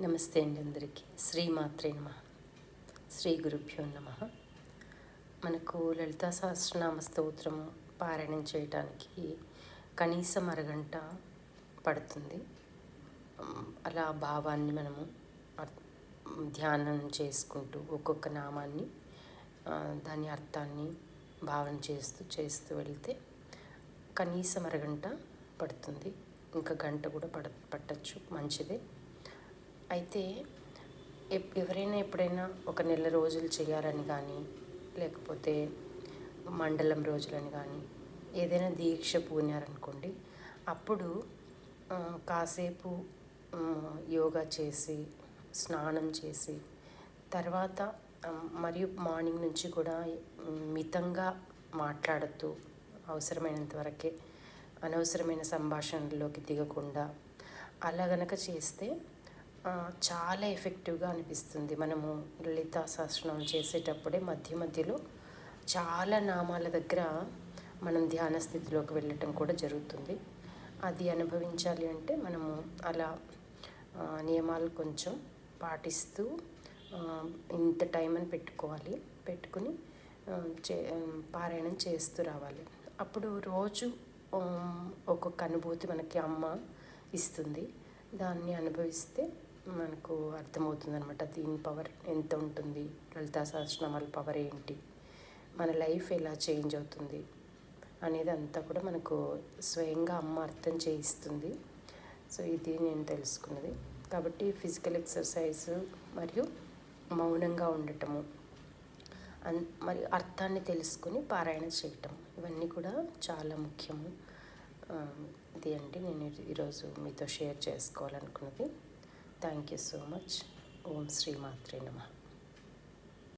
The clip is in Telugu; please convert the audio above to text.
నమస్తే అండి అందరికీ. శ్రీమాత్రే నమః. శ్రీ గురుభ్యో నమః. మనకు లలితా సహస్రనామ స్తోత్రం పారాయణం చేయటానికి కనీసం అరగంట పడుతుంది. అలా భావాన్ని మనము ధ్యానం చేసుకుంటూ ఒక్కొక్క నామాన్ని దాని అర్థాన్ని భావన చేస్తూ వెళ్తే కనీసం అరగంట పడుతుంది. ఇంకా గంట కూడా పట్టచ్చు, మంచిదే. అయితే ఎవరైనా ఎప్పుడైనా ఒక నెల రోజులు చేయాలని కానీ, లేకపోతే మండలం రోజులని కానీ ఏదైనా దీక్ష పూనారనుకోండి, అప్పుడు కాసేపు యోగా చేసి స్నానం చేసి తర్వాత మరియు మార్నింగ్ నుంచి కూడా మితంగా మాట్లాడుతూ అవసరమైనంత వరకే అనవసరమైన సంభాషణలోకి దిగకుండా అలా గనక చేస్తే చాలా ఎఫెక్టివ్గా అనిపిస్తుంది. మనము లలితా సహస్రనామం చేసేటప్పుడే మధ్య మధ్యలో చాలా నామాల దగ్గర మనం ధ్యాన స్థితిలోకి వెళ్ళటం కూడా జరుగుతుంది. అది అనుభవించాలి అంటే మనము అలా నియమాలు కొంచెం పాటిస్తూ ఇంత టైం అని పెట్టుకుని పారాయణం చేస్తూ రావాలి. అప్పుడు రోజు ఒక్కొక్క అనుభూతి మనకి అమ్మ ఇస్తుంది. దాన్ని అనుభవిస్తే మనకు అర్థమవుతుంది అనమాట, దీని పవర్ ఎంత ఉంటుంది, లలితా సహస్రనామాల పవర్ ఏంటి, మన లైఫ్ ఎలా చేంజ్ అవుతుంది అనేది అంతా కూడా మనకు స్వయంగా అమ్మ అర్థం చేయిస్తుంది. సో ఇది నేను తెలుసుకున్నది. కాబట్టి ఫిజికల్ ఎక్సర్సైజ్ మరియు మౌనంగా ఉండటము మరియు అర్థాన్ని తెలుసుకుని పారాయణ చేయటం ఇవన్నీ కూడా చాలా ముఖ్యము. ఇది అండి నేను ఈరోజు మీతో షేర్ చేసుకోవాలనుకున్నది. Thank you so much. ఓం శ్రీమాత్రే నమః.